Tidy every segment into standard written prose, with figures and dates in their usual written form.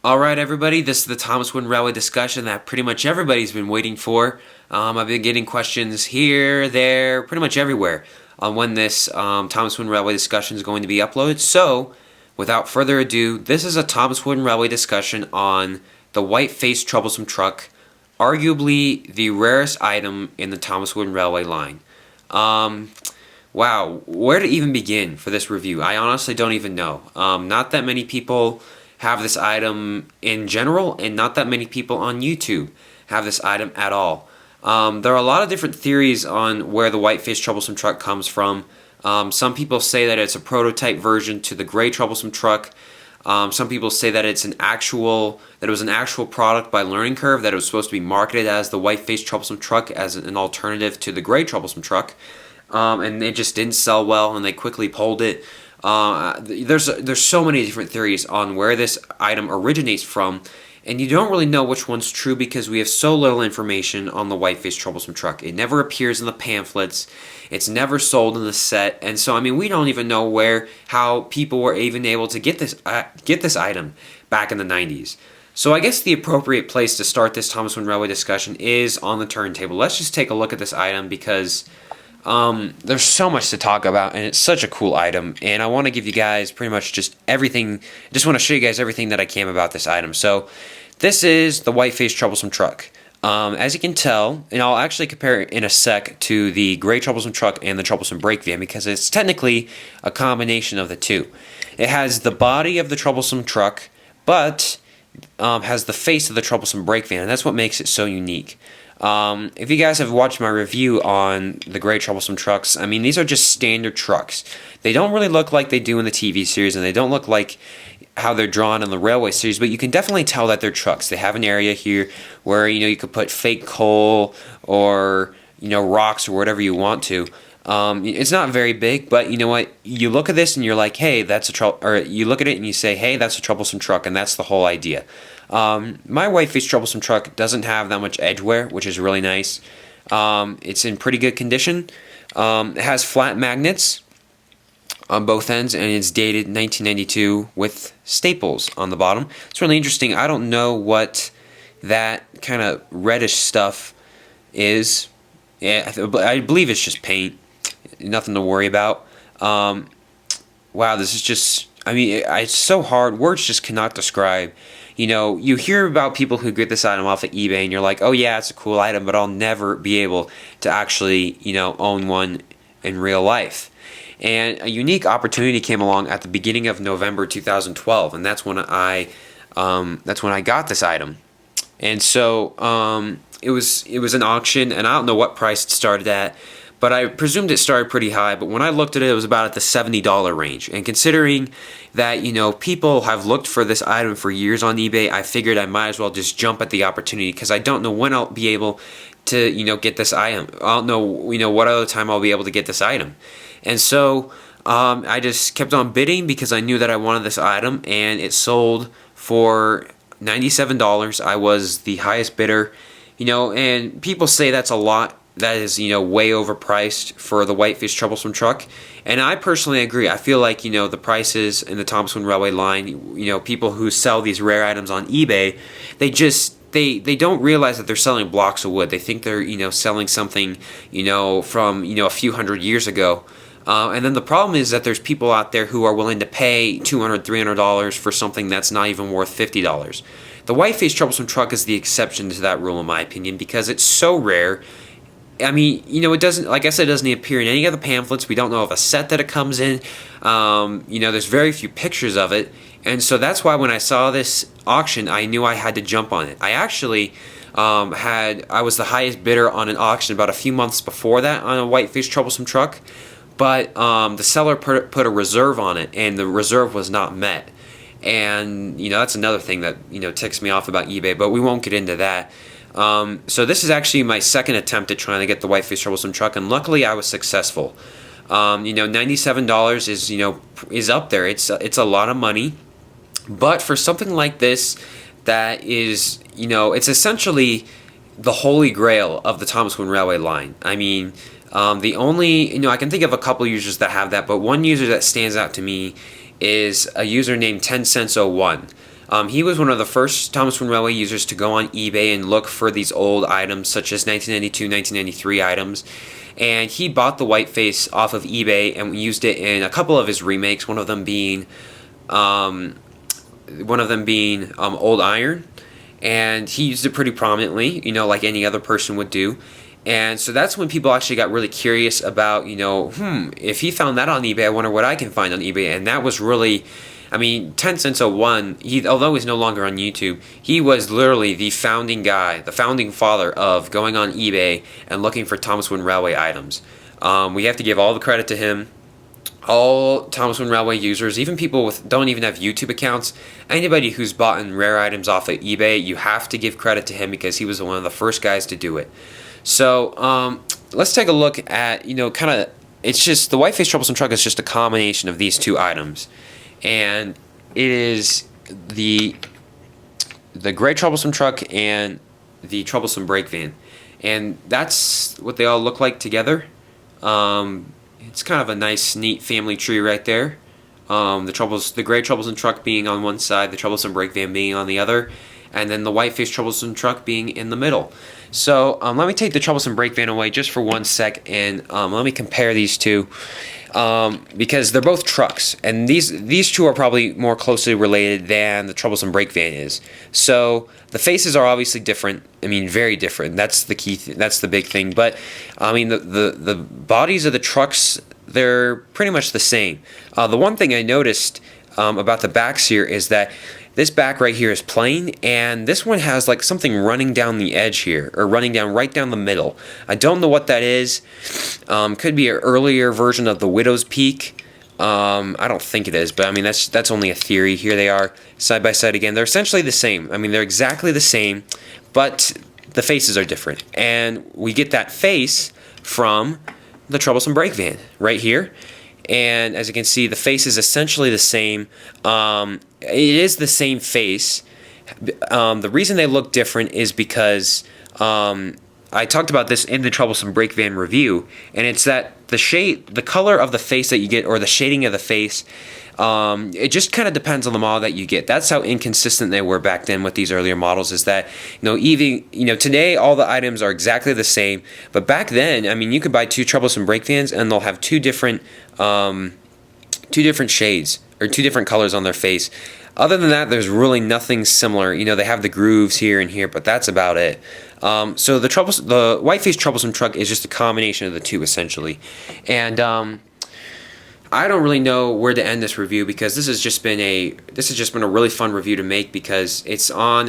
Alright everybody, this is the Thomas Wooden Railway discussion that pretty much everybody's been waiting for. I've been getting questions here, there, pretty much everywhere on when this Thomas Wooden Railway discussion is going to be uploaded. So, without further ado, this is a Thomas Wooden Railway discussion on the white-faced troublesome truck, arguably the rarest item in the Thomas Wooden Railway line. Wow, where to even begin for this review? I honestly don't even know. Not that many people have this item in general, and not that many people on YouTube have this item at all. There are a lot of different theories on where the white-faced troublesome truck comes from. Some people say that it's a prototype version to the gray troublesome truck. Some people say that it was an actual product by Learning Curve, that it was supposed to be marketed as the white-faced troublesome truck as an alternative to the gray troublesome truck, and it just didn't sell well, and they quickly pulled it. There's so many different theories on where this item originates from, and you don't really know which one's true because we have so little information on the white-faced troublesome truck. It never appears in the pamphlets, it's never sold in the set, and so I mean we don't even know how people were even able to get this item back in the 90s. So I guess the appropriate place to start this Thomas Wooden Railway discussion is on the turntable. Let's just take a look at this item because there's so much to talk about, and it's such a cool item, and I want to give you guys pretty much just everything. I just want to show you guys everything that I can about this item. So this is the white-faced troublesome truck. As you can tell, and I'll actually compare it in a sec to the gray troublesome truck and the troublesome brake van because it's technically a combination of the two. It has the body of the troublesome truck, but has the face of the troublesome brake van, and that's what makes it so unique. If you guys have watched my review on the gray troublesome trucks, I mean, these are just standard trucks. They don't really look like they do in the TV series, and they don't look like how they're drawn in the railway series, but you can definitely tell that they're trucks. They have an area here where, you could put fake coal or, rocks or whatever you want to. It's not very big, but you know what? You look at this and you're like, hey, you look at it and you say, hey, that's a troublesome truck, and that's the whole idea. My white-faced troublesome truck doesn't have that much edge wear, which is really nice. It's in pretty good condition. It has flat magnets on both ends, and it's dated 1992 with staples on the bottom. It's really interesting. I don't know what that kind of reddish stuff is. Yeah, I believe it's just paint. Nothing to worry about. Wow, this is just, I mean, it's so hard. Words just cannot describe. You hear about people who get this item off of eBay and you're like, oh yeah, it's a cool item, but I'll never be able to actually, own one in real life. And a unique opportunity came along at the beginning of November 2012, and that's when I got this item. And so it was an auction, and I don't know what price it started at, but I presumed it started pretty high. But when I looked at it, it was about at the $70 range. And considering that, people have looked for this item for years on eBay, I figured I might as well just jump at the opportunity because I don't know when I'll be able to, get this item. I don't know, what other time I'll be able to get this item. And so I just kept on bidding because I knew that I wanted this item, and it sold for $97. I was the highest bidder, and people say that's a lot. That is, way overpriced for the white-faced troublesome truck. And I personally agree. I feel like, the prices in the Thomas Wooden Railway line, people who sell these rare items on eBay, they don't realize that they're selling blocks of wood. They think they're, selling something, from, a few hundred years ago. And then the problem is that there's people out there who are willing to pay $200, $300 for something that's not even worth $50. The white-faced troublesome truck is the exception to that rule, in my opinion, because it's so rare. I mean, it doesn't, like I said, it doesn't appear in any of the pamphlets. We don't know of a set that it comes in. There's very few pictures of it. And so that's why when I saw this auction, I knew I had to jump on it. I actually I was the highest bidder on an auction about a few months before that on a white-faced troublesome truck. But the seller put a reserve on it, and the reserve was not met. And, that's another thing that, ticks me off about eBay, but we won't get into that. So this is actually my second attempt at trying to get the white-faced troublesome truck, and luckily I was successful. $97 is up there. It's a lot of money, but for something like this, that is, it's essentially the holy grail of the Thomas Wooden Railway line. I mean, the only, I can think of a couple users that have that, but one user that stands out to me is a user named 10cents01. He was one of the first Thomas Wooden Railway users to go on eBay and look for these old items, such as 1992, 1993 items. And he bought the whiteface off of eBay and used it in a couple of his remakes. One of them being Old Iron, and he used it pretty prominently, like any other person would do. And so that's when people actually got really curious about, if he found that on eBay, I wonder what I can find on eBay. And that was really, 10 Cents 01, although he's no longer on YouTube, he was literally the founding guy, the founding father of going on eBay and looking for Thomas Wooden Railway items. We have to give all the credit to him. All Thomas Wooden Railway users, even people with don't even have YouTube accounts, anybody who's bought in rare items off of eBay, you have to give credit to him because he was one of the first guys to do it. So let's take a look at, it's just, the whiteface Troublesome truck is just a combination of these two items. And it is the gray Troublesome truck and the Troublesome brake van. And that's what they all look like together. It's kind of a nice, neat family tree right there. The gray Troublesome truck being on one side, the Troublesome brake van being on the other, and then the whiteface Troublesome truck being in the middle. So let me take the Troublesome brake van away just for 1 sec, and let me compare these two, because they're both trucks, and these two are probably more closely related than the Troublesome brake van is. So the faces are obviously different. Very different. That's the key. That's the big thing. But the bodies of the trucks, they're pretty much the same. The one thing I noticed about the backs here is that this back right here is plain, and this one has like something running down the edge here, or running down right down the middle. I don't know what that is. Could be an earlier version of the Widow's Peak. I don't think it is, but that's only a theory. Here they are side by side again. They're essentially the same. They're exactly the same, but the faces are different, and we get that face from the Troublesome brake van right here. And as you can see, the face is essentially the same. It is the same face. The reason they look different is because I talked about this in the Troublesome brake van review, and it's that the color of the face that you get, or the shading of the face, it just kind of depends on the model that you get. That's how inconsistent they were back then with these earlier models, is that, even, today all the items are exactly the same, but back then, you could buy two Troublesome brake vans and they'll have two different shades, or two different colors on their face. Other than that, there's really nothing similar. They have the grooves here and here, but that's about it. So the whiteface Troublesome truck is just a combination of the two, essentially. And I don't really know where to end this review, because this has just been a really fun review to make, because it's on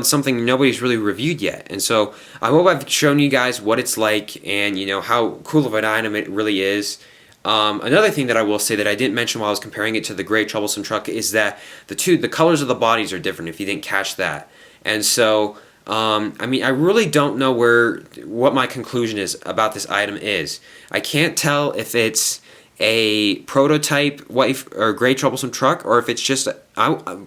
something nobody's really reviewed yet. And so I hope I've shown you guys what it's like, and how cool of an item it really is. Another thing that I will say that I didn't mention while I was comparing it to the gray Troublesome truck is that the colors of the bodies are different, if you didn't catch that. And so I really don't know what my conclusion is about this item is. I can't tell if it's a prototype white or gray Troublesome truck, or if it's just,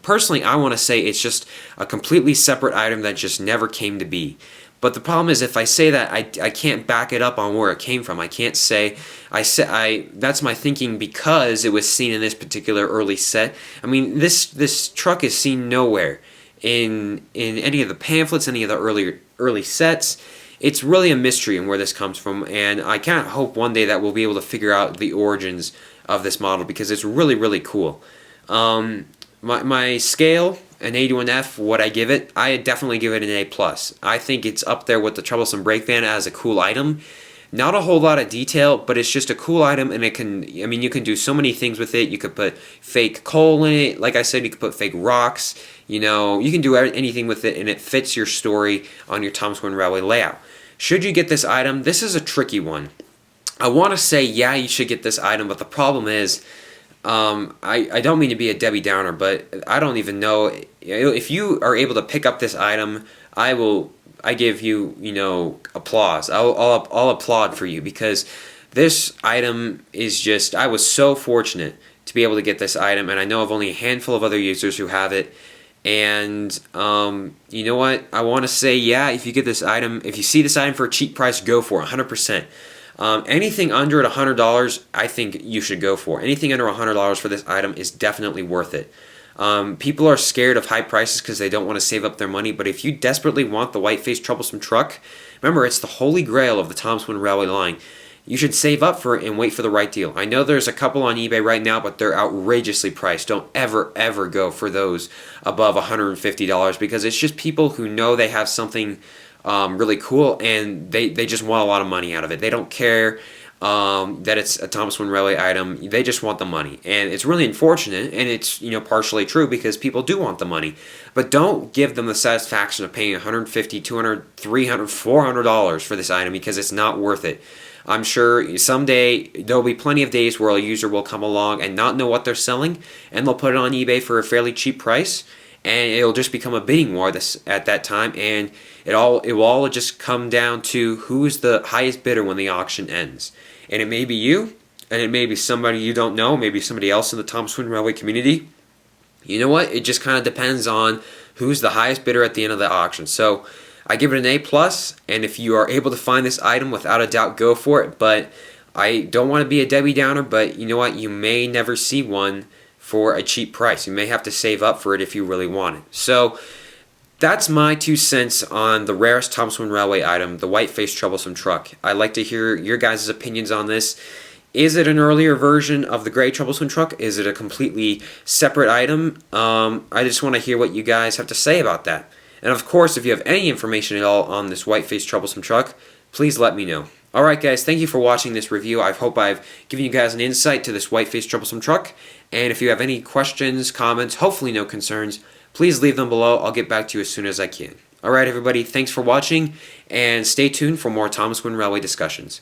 personally I want to say it's just a completely separate item that just never came to be. But the problem is, if I say that, I can't back it up on where it came from. I can't say, that's my thinking because it was seen in this particular early set. This truck is seen nowhere in any of the pamphlets, any of the early sets. It's really a mystery in where this comes from, and I kind of hope one day that we'll be able to figure out the origins of this model, because it's really, really cool. My scale, an 81F, what I give it, I definitely give it an A+. I think it's up there with the Troublesome brake van as a cool item. Not a whole lot of detail, but it's just a cool item, and it can, you can do so many things with it. You could put fake coal in it. Like I said, you could put fake rocks. You can do anything with it, and it fits your story on your Thomas Wooden Railway layout. Should you get this item? This is a tricky one. I want to say, yeah, you should get this item, but the problem is, I don't mean to be a Debbie Downer, but I don't even know. If you are able to pick up this item, I give you, applause. I'll applaud for you, because this item is just, I was so fortunate to be able to get this item, and I know of only a handful of other users who have it. And you know what? I want to say, yeah, if you get this item, if you see this item for a cheap price, go for it, 100%. Anything under $100, I think you should go for. Anything under $100 for this item is definitely worth it. People are scared of high prices because they don't want to save up their money, but if you desperately want the white-faced Troublesome truck, remember, it's the holy grail of the Thomas Wooden Railway line. You should save up for it and wait for the right deal. I know there's a couple on eBay right now, but they're outrageously priced. Don't ever go for those above $150 because it's just people who know they have something really cool and they just want a lot of money out of it. They don't care that it's a Thomas Wooden Railway item. They just want the money, and it's really unfortunate, and it's partially true because people do want the money, but don't give them the satisfaction of paying $150, $200, $300, $400 for this item because it's not worth it. I'm sure someday there'll be plenty of days where a user will come along and not know what they're selling, and they'll put it on eBay for a fairly cheap price, and it'll just become a bidding war at that time, and it will all just come down to who's the highest bidder when the auction ends. And it may be you, and it may be somebody you don't know, maybe somebody else in the Thomas Wooden Railway community. You know what? It just kind of depends on who's the highest bidder at the end of the auction. So I give it an A+, and if you are able to find this item, without a doubt, go for it. But I don't want to be a Debbie Downer, but you know what? You may never see one for a cheap price. You may have to save up for it if you really want it. So that's my 2 cents on the rarest Thomas Wooden Railway item, the white-faced Troublesome truck. I'd like to hear your guys' opinions on this. Is it an earlier version of the gray Troublesome truck? Is it a completely separate item? I just want to hear what you guys have to say about that. And of course, if you have any information at all on this white-faced Troublesome truck, please let me know. Alright guys, thank you for watching this review. I hope I've given you guys an insight to this white-faced Troublesome truck. And if you have any questions, comments, hopefully no concerns, please leave them below. I'll get back to you as soon as I can. Alright everybody, thanks for watching, and stay tuned for more Thomas Wooden Railway discussions.